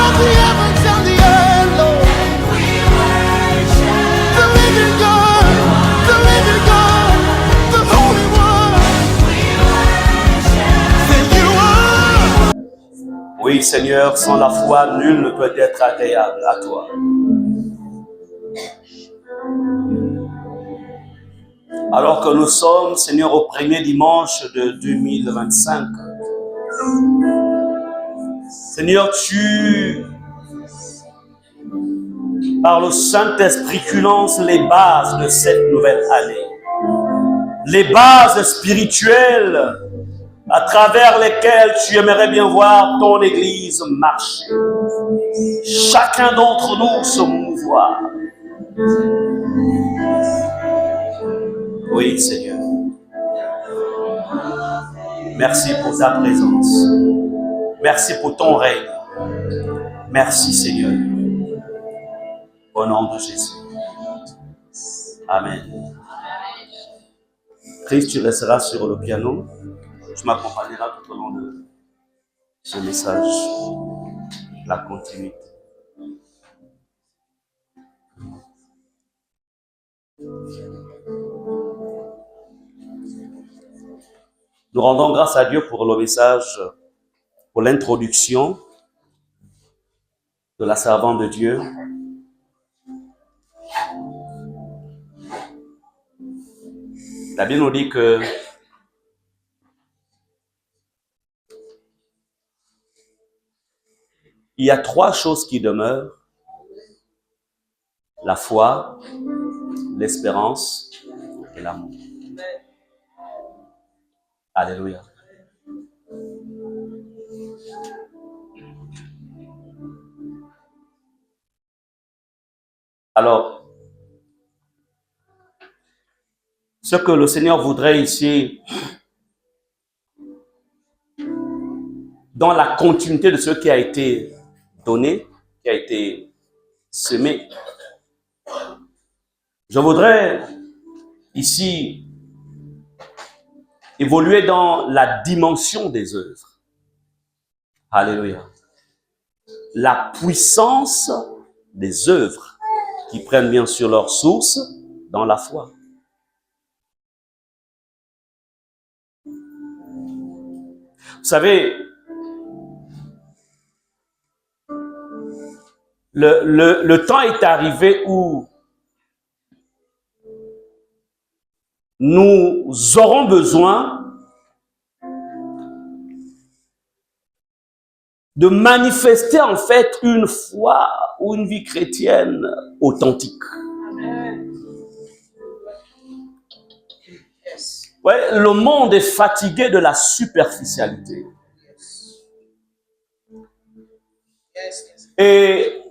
of the heavens and the earth, Lord. The living God, the Holy One. Say you are. Oui, Seigneur, sans la foi, nul ne peut être agréable à toi. Alors que nous sommes, Seigneur, au premier dimanche de 2025, Seigneur, tu, par le Saint-Esprit, tu lances les bases de cette nouvelle année. Les bases spirituelles à travers lesquelles tu aimerais bien voir ton Église marcher. Chacun d'entre nous se mouvoir. Oui, Seigneur. Merci pour ta présence. Merci pour ton règne. Merci, Seigneur. Au nom de Jésus. Amen. Christ, tu resteras sur le piano. Tu m'accompagneras tout au long de ce message. La continuité. Nous rendons grâce à Dieu pour le message, pour l'introduction de la servante de Dieu. La Bible nous dit que il y a 3 choses qui demeurent: la foi, l'espérance et l'amour. Alléluia. Alors, ce que le Seigneur voudrait ici, dans la continuité de ce qui a été donné, qui a été semé, je voudrais ici évoluer dans la dimension des œuvres. Alléluia. La puissance des œuvres qui prennent bien sûr leur source dans la foi. Vous savez, le temps est arrivé où nous aurons besoin de manifester en fait une foi ou une vie chrétienne authentique. Ouais, le monde est fatigué de la superficialité. Et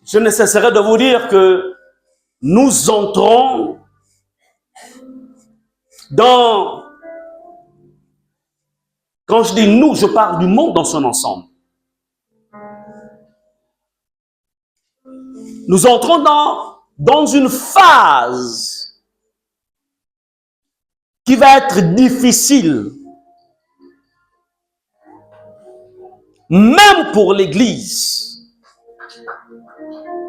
je ne cesserai de vous dire que nous entrons dans, quand je dis nous, je parle du monde dans son ensemble. Nous entrons dans une phase qui va être difficile, même pour l'Église.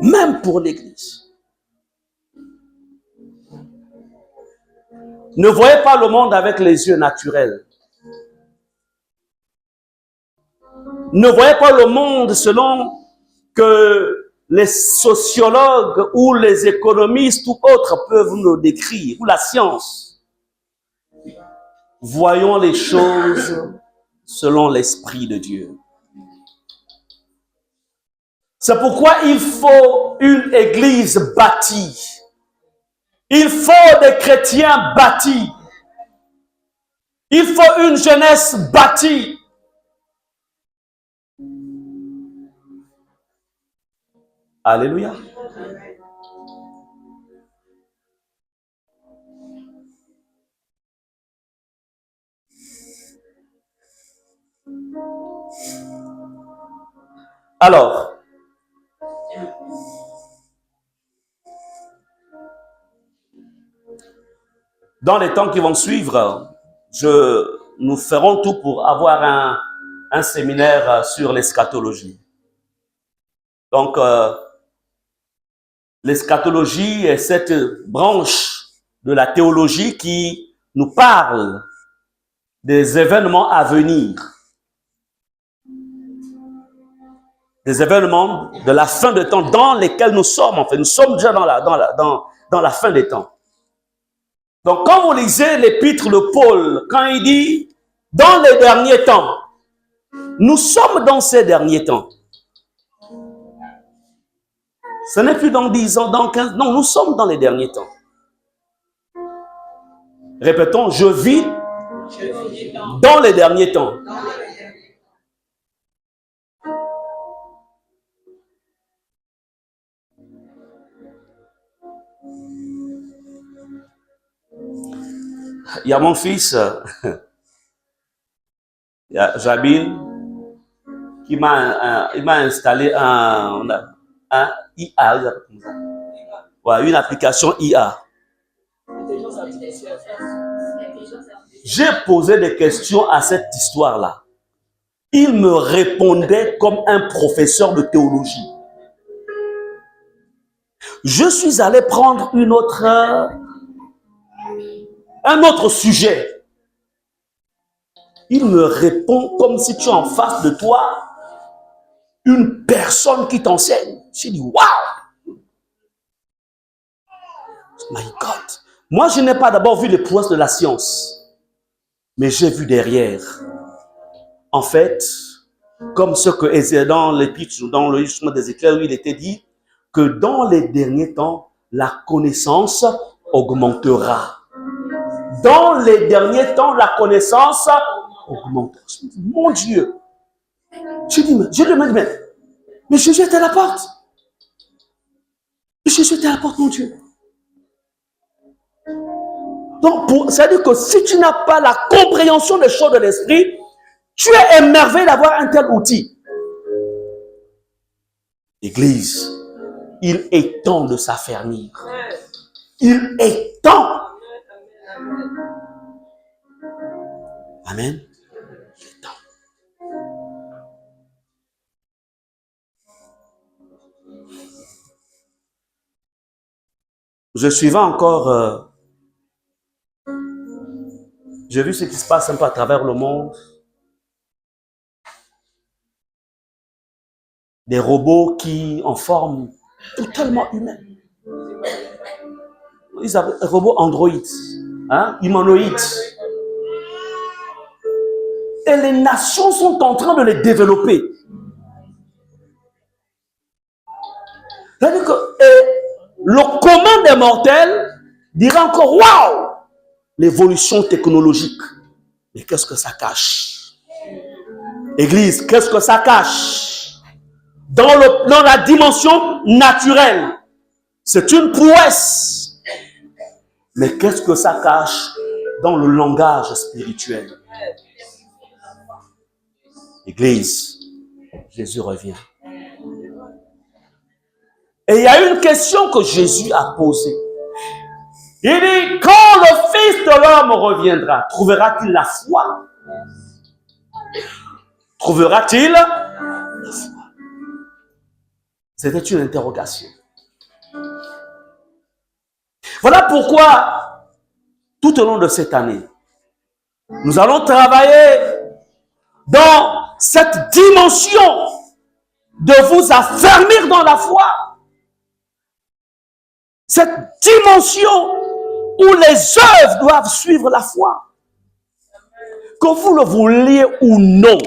Même pour l'Église. Ne voyez pas le monde avec les yeux naturels. Ne voyez pas le monde selon que les sociologues ou les économistes ou autres peuvent nous décrire, ou la science. Voyons les choses selon l'Esprit de Dieu. C'est pourquoi il faut une église bâtie. Il faut des chrétiens bâtis. Il faut une jeunesse bâtie. Alléluia. Alors, dans les temps qui vont suivre, nous ferons tout pour avoir un séminaire sur l'eschatologie. Donc, l'eschatologie est cette branche de la théologie qui nous parle des événements à venir. Des événements de la fin des temps dans lesquels nous sommes. En fait, nous sommes déjà dans la fin des temps. Donc, quand vous lisez l'épître de Paul, quand il dit « dans les derniers temps », nous sommes dans ces derniers temps. Ce n'est plus dans 10 ans, dans 15 ans. Non, nous sommes dans les derniers temps. Répétons, je vis dans les derniers temps. Il y a mon fils, Jabil, qui m'a installé un IA, ouais, une application IA. J'ai posé des questions à cette histoire-là. Il me répondait comme un professeur de théologie. Je suis allé prendre un autre sujet. Il me répond comme si tu as en face de toi une personne qui t'enseigne. J'ai dit, waouh! My God! Moi, je n'ai pas d'abord vu les prouesses de la science, mais j'ai vu derrière. En fait, comme ce que dans l'épître, dans le livre d'Ézéchiel, où il était dit que dans les derniers temps, la connaissance augmentera. Dans les derniers temps, la connaissance augmentera. Mon Dieu! Je dis, mais Jésus est à la porte. Jésus est à la porte, mon Dieu. Donc, ça veut dire que si tu n'as pas la compréhension des choses de l'esprit, tu es émerveillé d'avoir un tel outil. Église, il est temps de s'affermir. Il est temps. Amen. Il est temps. Je suivais encore... j'ai vu ce qui se passe un peu à travers le monde. Des robots qui en forme totalement humaine. Ils avaient un robot Android, hein, humanoïde. Et les nations sont en train de les développer. C'est-à-dire que le commun des mortels dirait encore waouh, l'évolution technologique. Mais qu'est-ce que ça cache? Église, qu'est-ce que ça cache? Dans la dimension naturelle, c'est une prouesse. Mais qu'est-ce que ça cache dans le langage spirituel? Église, Jésus revient. Et il y a une question que Jésus a posée. Il dit, quand le Fils de l'homme reviendra, trouvera-t-il la foi? Trouvera-t-il la foi? C'était une interrogation. Voilà pourquoi, tout au long de cette année, nous allons travailler dans cette dimension de vous affermir dans la foi. Cette dimension où les œuvres doivent suivre la foi. Que vous le vouliez ou non,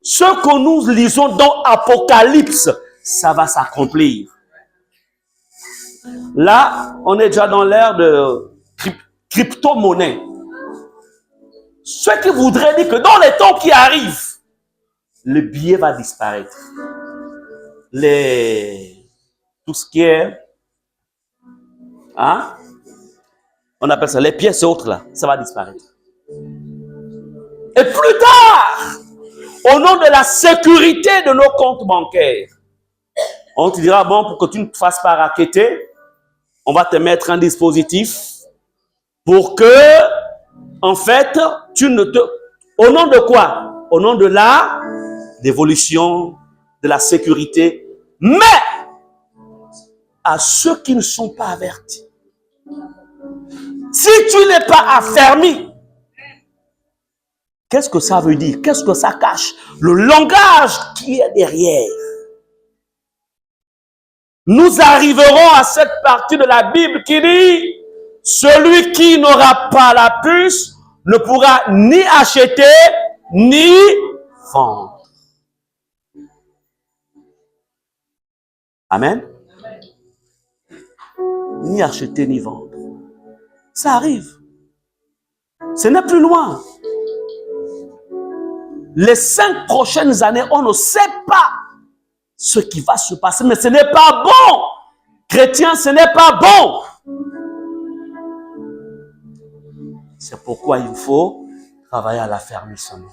ce que nous lisons dans Apocalypse, ça va s'accomplir. Là, on est déjà dans l'ère de crypto-monnaie. Ce qui voudrait dire que dans les temps qui arrivent, le billet va disparaître. Tout ce qui est, hein, on appelle ça les pièces et autres là, ça va disparaître. Et plus tard, au nom de la sécurité de nos comptes bancaires, on te dira, bon, pour que tu ne te fasses pas racketter, on va te mettre un dispositif pour que, en fait, tu ne te... Au nom de quoi? au nom de la l'évolution, de la sécurité, mais à ceux qui ne sont pas avertis. Si tu n'es pas affermi, qu'est-ce que ça veut dire? Qu'est-ce que ça cache? Le langage qui est derrière. Nous arriverons à cette partie de la Bible qui dit, celui qui n'aura pas la puce ne pourra ni acheter, ni vendre. Amen. Ni acheter, ni vendre. Ça arrive. Ce n'est plus loin. Les 5 prochaines années, on ne sait pas ce qui va se passer, mais ce n'est pas bon. Chrétien, ce n'est pas bon. C'est pourquoi il faut travailler à l'affermissement.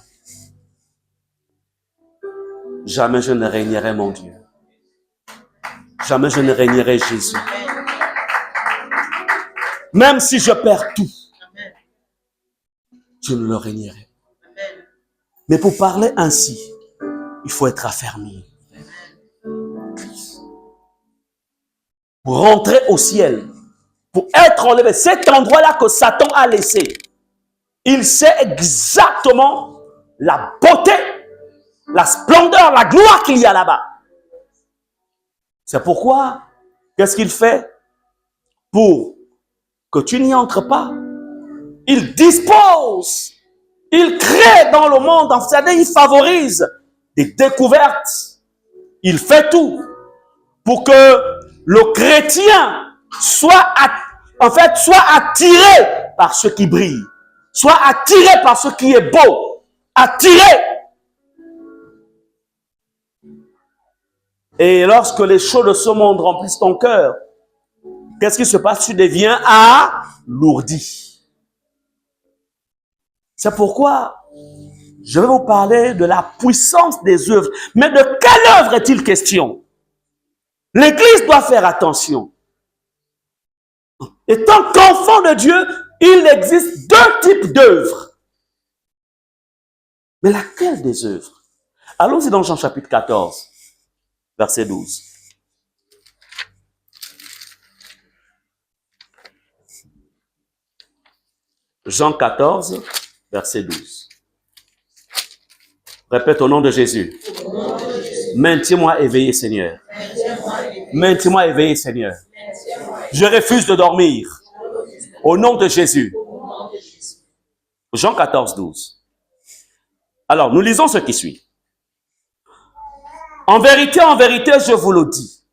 Jamais je ne régnerai mon Dieu. Jamais je ne régnerai Jésus. Même si je perds tout, je ne le régnerai. Mais pour parler ainsi, il faut être affermi. Pour rentrer au ciel, pour être enlevé, cet endroit-là que Satan a laissé, il sait exactement la beauté, la splendeur, la gloire qu'il y a là-bas. C'est pourquoi, qu'est-ce qu'il fait? Pour que tu n'y entres pas, il dispose, il crée dans le monde, c'est-à-dire il favorise des découvertes, il fait tout pour que le chrétien soit attiré par ce qui brille, soit attiré par ce qui est beau, attiré. Et lorsque les choses de ce monde remplissent ton cœur, qu'est-ce qui se passe? Tu deviens alourdi. C'est pourquoi je vais vous parler de la puissance des œuvres. Mais de quelle œuvre est-il question? L'Église doit faire attention. Et tant qu'enfant de Dieu, il existe 2 types d'œuvres. Mais laquelle des œuvres? Allons-y dans Jean chapitre 14, verset 12. Jean 14, verset 12. Répète au nom de Jésus. Maintiens-moi éveillé, Seigneur. Maintiens-moi éveillé, Seigneur. Je refuse de dormir. Au nom de Jésus. Jean 14, 12. Alors, nous lisons ce qui suit. En vérité, je vous le dis.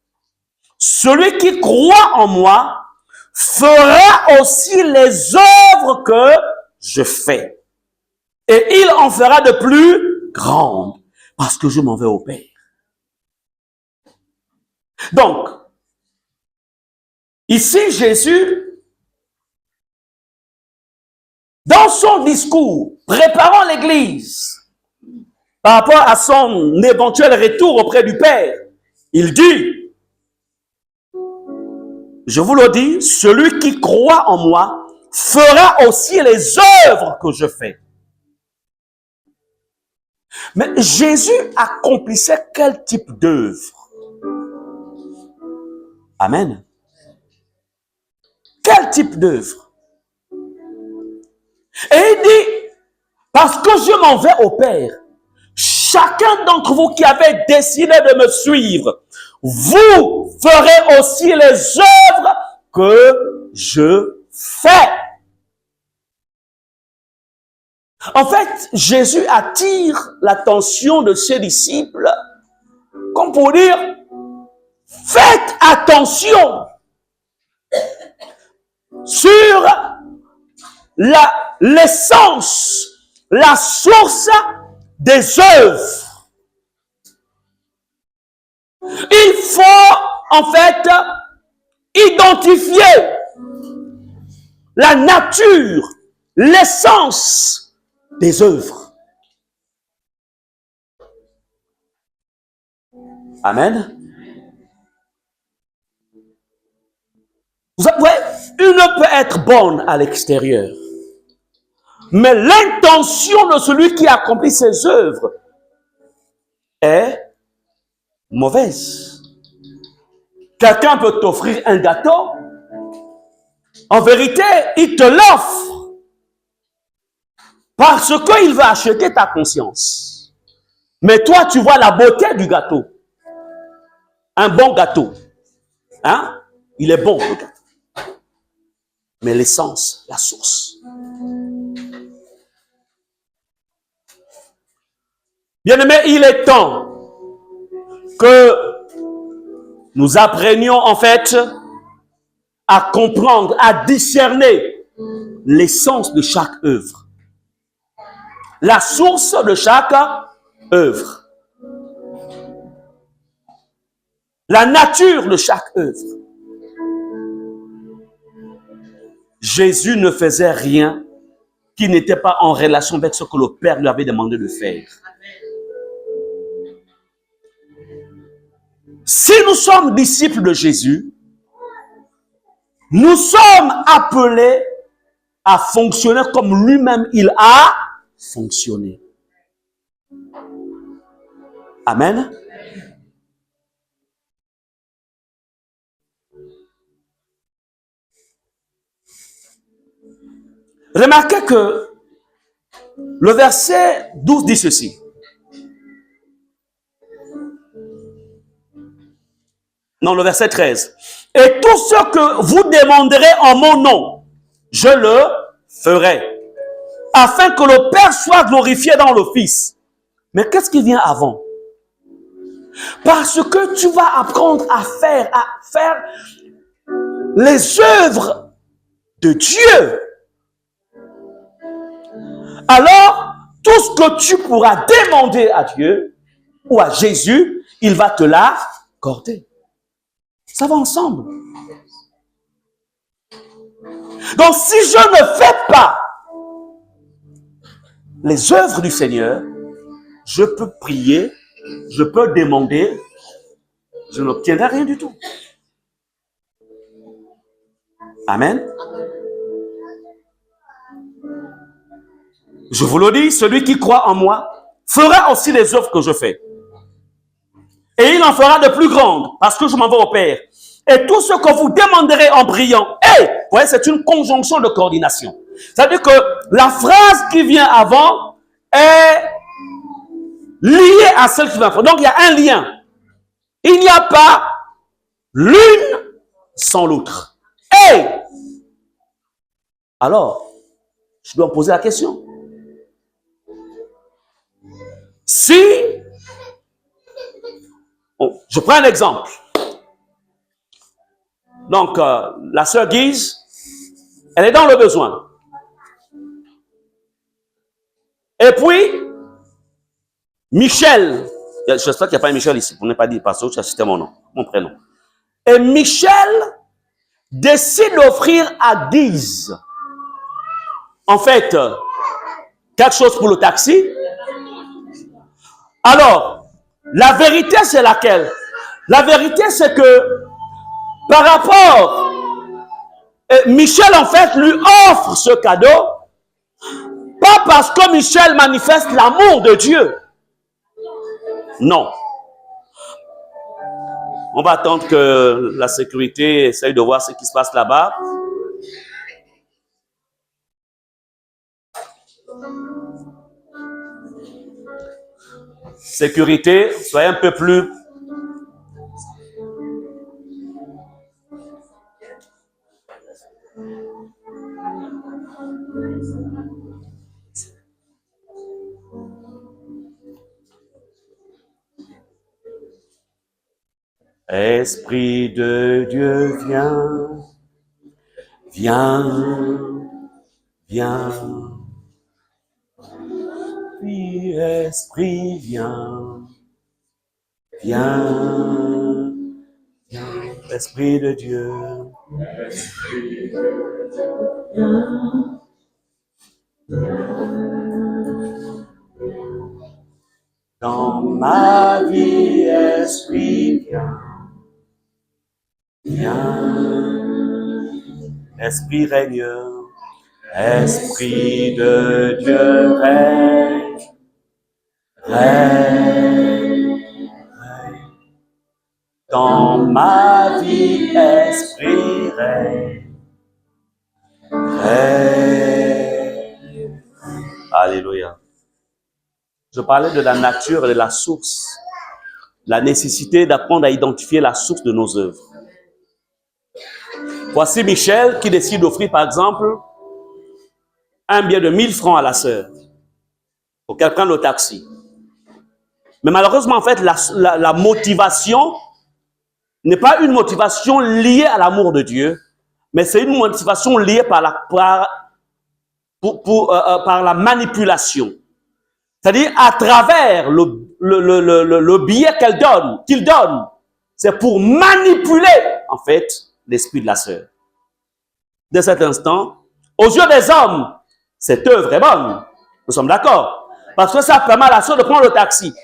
Celui qui croit en moi fera aussi les œuvres que je fais. Et il en fera de plus grandes, parce que je m'en vais au Père. Donc, ici, Jésus, dans son discours, préparant l'Église, par rapport à son éventuel retour auprès du Père, il dit, je vous le dis, celui qui croit en moi fera aussi les œuvres que je fais. Mais Jésus accomplissait quel type d'œuvre? Amen. Quel type d'œuvre? Et il dit, parce que je m'en vais au Père, chacun d'entre vous qui avez décidé de me suivre, vous ferez aussi les œuvres que je fais. En fait, Jésus attire l'attention de ses disciples, comme pour dire, faites attention sur l'essence, la source des œuvres. Il faut en fait identifier la nature, l'essence des œuvres. Amen. Vous savez, une peut être bonne à l'extérieur, Mais l'intention de celui qui accomplit ses œuvres est mauvaise. Quelqu'un peut t'offrir un gâteau. En vérité, il te l'offre parce qu'il va acheter ta conscience. Mais toi, tu vois la beauté du gâteau. Un bon gâteau. Hein? Il est bon, le gâteau. Mais l'essence, la source. Bien-aimés, il est temps que nous apprenions en fait à comprendre, à discerner l'essence de chaque œuvre. La source de chaque œuvre. La nature de chaque œuvre. Jésus ne faisait rien qui n'était pas en relation avec ce que le Père lui avait demandé de faire. Si nous sommes disciples de Jésus, nous sommes appelés à fonctionner comme lui-même il a fonctionné. Amen. Remarquez que le verset 12 dit ceci. Non, le verset 13. Et tout ce que vous demanderez en mon nom, je le ferai, afin que le Père soit glorifié dans le Fils. Mais qu'est-ce qui vient avant? Parce que tu vas apprendre à faire les œuvres de Dieu. Alors, tout ce que tu pourras demander à Dieu ou à Jésus, il va te l'accorder. Ça va ensemble. Donc, si je ne fais pas les œuvres du Seigneur, je peux prier, je peux demander, je n'obtiendrai rien du tout. Amen. Je vous le dis, celui qui croit en moi fera aussi les œuvres que je fais. Et il en fera de plus grandes, parce que je m'en vais au Père. Et tout ce que vous demanderez en priant, vous voyez, c'est une conjonction de coordination. C'est-à-dire que la phrase qui vient avant est liée à celle qui vient après. Donc, il y a un lien. Il n'y a pas l'une sans l'autre. Alors, je dois me poser la question. Si, je prends un exemple. Donc, la sœur Guise, elle est dans le besoin. Et puis, Michel, j'espère qu'il n'y a pas un Michel ici, pour ne pas dire parce que c'était mon nom, mon prénom. Et Michel décide d'offrir à Guise, en fait, quelque chose pour le taxi. Alors, la vérité, c'est laquelle? La vérité, c'est que par rapport, Michel, en fait, lui offre ce cadeau, pas parce que Michel manifeste l'amour de Dieu. Non. On va attendre que la sécurité essaye de voir ce qui se passe là-bas. Sécurité, soyez un peu plus... Esprit de Dieu, viens, viens, viens. Oui, Esprit, viens, viens, viens. Esprit de Dieu. Esprit de Dieu, dans ma vie, Esprit, viens. Viens, Esprit règne, Esprit de Dieu, règne, règne, règne. Dans ma vie, Esprit, règne, règne. Alléluia. Je parlais de la nature et de la source. La nécessité d'apprendre à identifier la source de nos œuvres. Voici Michel qui décide d'offrir, par exemple, un billet de 1000 francs à la sœur pour qu'elle prenne le taxi. Mais malheureusement, en fait, la motivation n'est pas une motivation liée à l'amour de Dieu, mais c'est une motivation liée par la manipulation. C'est-à-dire, à travers le billet qu'il donne, c'est pour manipuler, en fait, l'esprit de la sœur. Dès cet instant, aux yeux des hommes, cette œuvre est bonne. Nous sommes d'accord. Parce que ça permet à la sœur de prendre le taxi.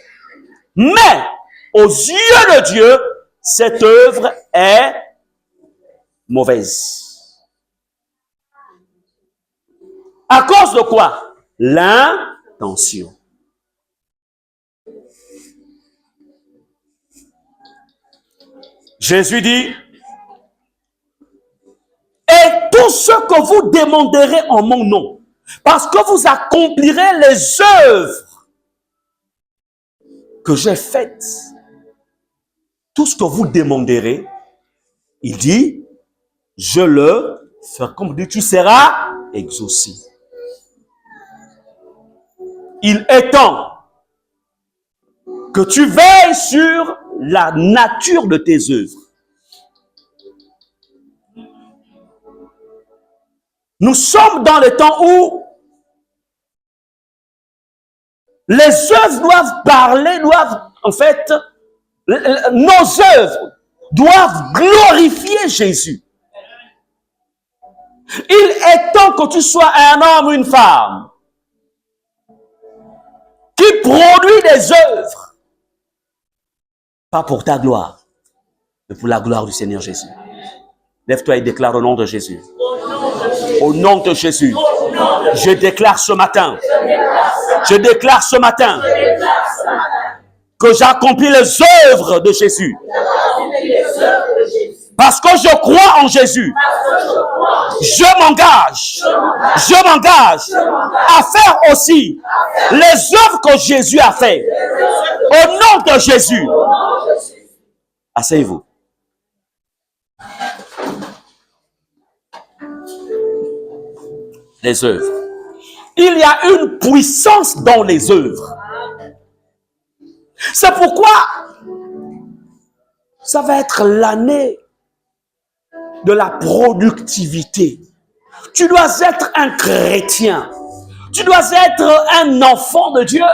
Mais, aux yeux de Dieu, cette œuvre est mauvaise. À cause de quoi? L'intention. Jésus dit, et tout ce que vous demanderez en mon nom, parce que vous accomplirez les œuvres que j'ai faites, tout ce que vous demanderez, il dit, je le ferai, comme dit, tu seras exaucé. Il est temps que tu veilles sur la nature de tes œuvres. Nous sommes dans le temps où les œuvres doivent parler, en fait, nos œuvres doivent glorifier Jésus. Il est temps que tu sois un homme ou une femme qui produit des œuvres, pas pour ta gloire, mais pour la gloire du Seigneur Jésus. Lève-toi et déclare au nom de Jésus. Au nom de Jésus, je déclare ce matin, que j'accomplis les œuvres de Jésus. Parce que je crois en Jésus. Je m'engage à faire aussi les œuvres que Jésus a fait. Au nom de Jésus. Asseyez-vous. Les œuvres. Il y a une puissance dans les œuvres. C'est pourquoi ça va être l'année de la productivité. Tu dois être un chrétien. Tu dois être un enfant de Dieu.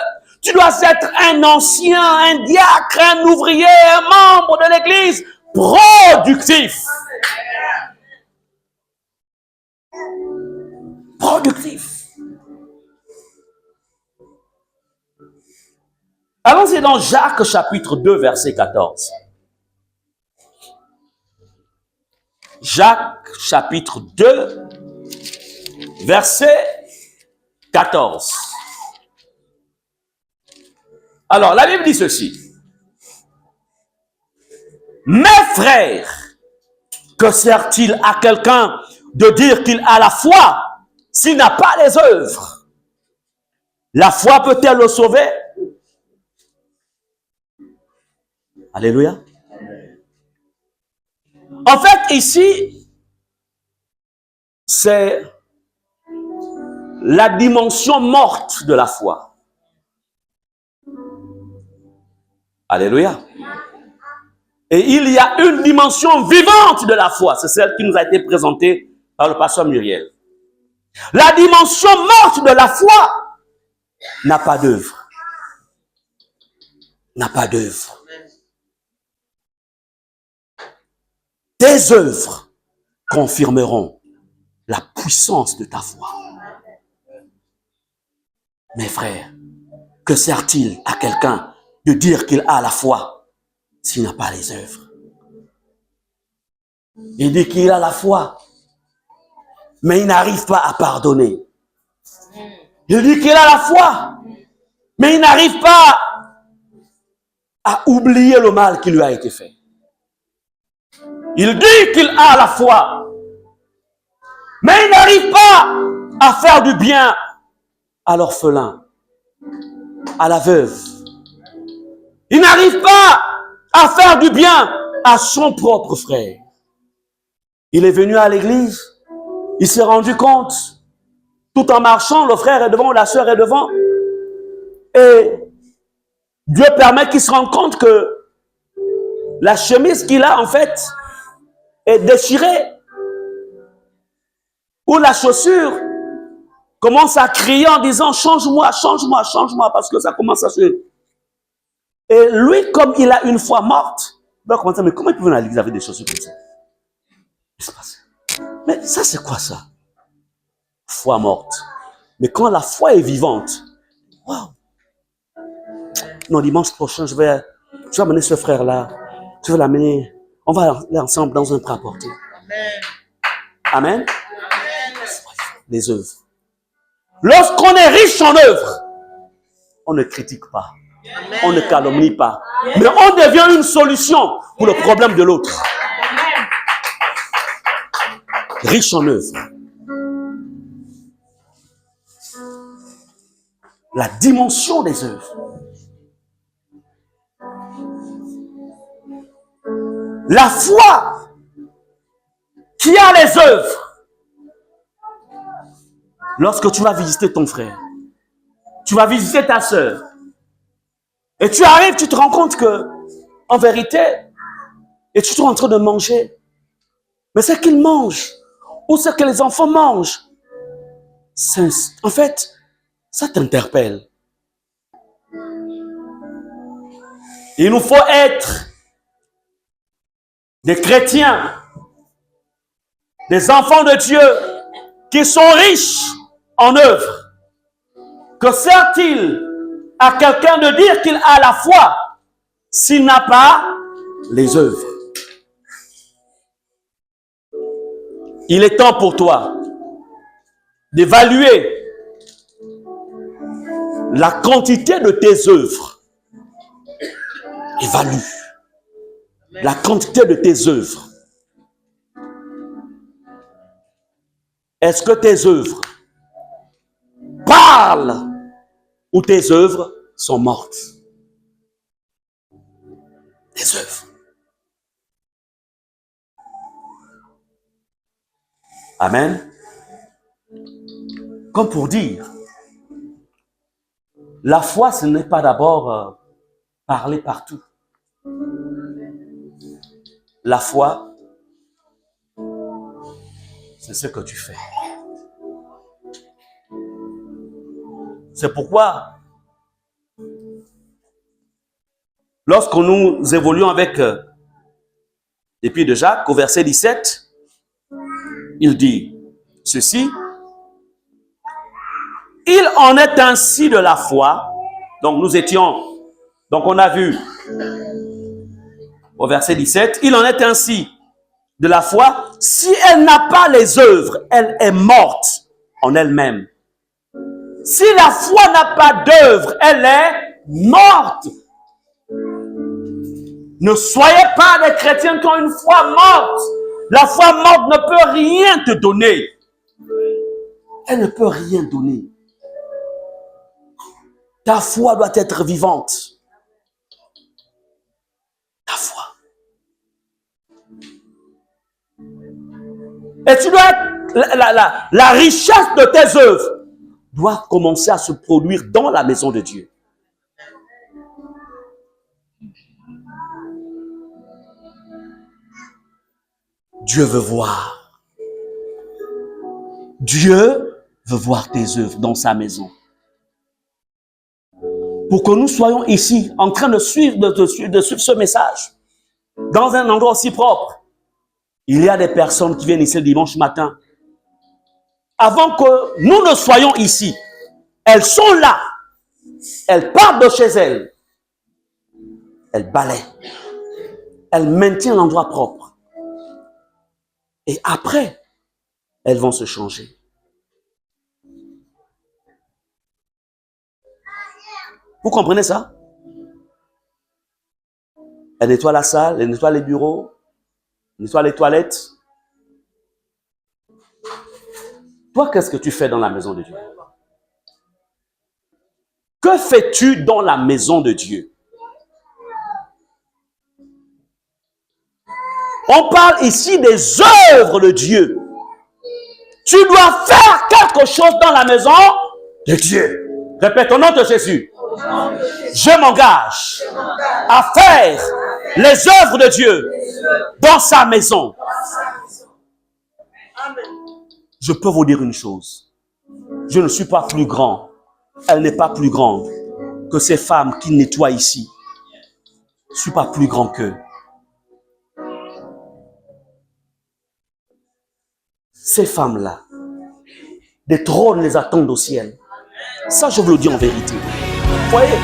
Tu dois être un ancien, un diacre, un ouvrier, un membre de l'église productif. Productif. Allons-y dans Jacques chapitre 2 verset 14. Jacques chapitre 2 verset 14. Alors la Bible dit ceci. Mes frères, que sert-il à quelqu'un de dire qu'il a la foi s'il n'a pas les œuvres? La foi peut-elle le sauver? Alléluia. En fait, ici, c'est la dimension morte de la foi. Alléluia. Et il y a une dimension vivante de la foi. C'est celle qui nous a été présentée par le pasteur Muriel. La dimension morte de la foi n'a pas d'œuvre. N'a pas d'œuvre. Tes œuvres confirmeront la puissance de ta foi. Mes frères, que sert-il à quelqu'un de dire qu'il a la foi s'il n'a pas les œuvres? Il dit qu'il a la foi, mais il n'arrive pas à pardonner. Il dit qu'il a la foi, mais il n'arrive pas à oublier le mal qui lui a été fait. Il dit qu'il a la foi, mais il n'arrive pas à faire du bien à l'orphelin, à la veuve. Il n'arrive pas à faire du bien à son propre frère. Il est venu à l'église, il s'est rendu compte, tout en marchant, le frère est devant, la sœur est devant, et Dieu permet qu'il se rende compte que la chemise qu'il a en fait est déchirée, ou la chaussure commence à crier en disant change-moi, change-moi, change-moi, parce que ça commence à se... Et lui, comme il a une foi morte, il va commencer, mais comment il peut venir à l'église avec des chaussures comme ça? Mais ça, c'est quoi ça? Foi morte. Mais quand la foi est vivante, waouh! Non, dimanche prochain, je vais amener ce frère-là, je vais l'amener, on va aller ensemble dans un prêt à porter. Amen. Amen. Les œuvres. Lorsqu'on est riche en œuvres, on ne critique pas. Amen. On ne calomnie pas. Amen. Mais on devient une solution pour le problème de l'autre. Riche en œuvres. La dimension des œuvres. La foi qui a les œuvres. Lorsque tu vas visiter ton frère, tu vas visiter ta sœur, et tu arrives, tu te rends compte que, en vérité, et tu es en train de manger, mais ce qu'ils mangent, ou ce que les enfants mangent, en fait, ça t'interpelle. Il nous faut être des chrétiens, des enfants de Dieu, qui sont riches en œuvres. Que sert-il à quelqu'un de dire qu'il a la foi s'il n'a pas les œuvres? Il est temps pour toi d'évaluer la quantité de tes œuvres. Évalue la quantité de tes œuvres. Est-ce que tes œuvres parlent ou tes œuvres sont mortes? Tes œuvres. Amen. Comme pour dire, la foi, ce n'est pas d'abord parler partout. La foi, c'est ce que tu fais. C'est pourquoi, lorsque nous évoluons avec l'Épître de Jacques, au verset 17, il dit ceci: il en est ainsi de la foi. Donc on a vu au verset 17, il en est ainsi de la foi. Si elle n'a pas les œuvres, elle est morte en elle-même. Si la foi n'a pas d'œuvre, elle est morte. Ne soyez pas des chrétiens qui ont une foi morte. La foi morte ne peut rien te donner. Elle ne peut rien donner. Ta foi doit être vivante. Ta foi. Et tu dois être, la richesse de tes œuvres doit commencer à se produire dans la maison de Dieu. Dieu veut voir. Dieu veut voir tes œuvres dans sa maison. Pour que nous soyons ici en train de suivre ce message dans un endroit aussi propre. Il y a des personnes qui viennent ici le dimanche matin. Avant que nous ne soyons ici, elles sont là. Elles partent de chez elles. Elles balaient. Elles maintiennent l'endroit propre. Et après, elles vont se changer. Vous comprenez ça? Elle nettoie la salle, elle nettoie les bureaux, elle nettoie les toilettes. Toi, qu'est-ce que tu fais dans la maison de Dieu? Que fais-tu dans la maison de Dieu? On parle ici des œuvres de Dieu. Tu dois faire quelque chose dans la maison de Dieu. Répète au nom de Jésus. Je m'engage à faire les œuvres de Dieu dans sa maison. Je peux vous dire une chose. Je ne suis pas plus grand. Elle n'est pas plus grande que ces femmes qui nettoient ici. Je ne suis pas plus grand qu'eux. Ces femmes-là, des trônes les attendent au ciel. Ça, je vous le dis en vérité. Vous voyez,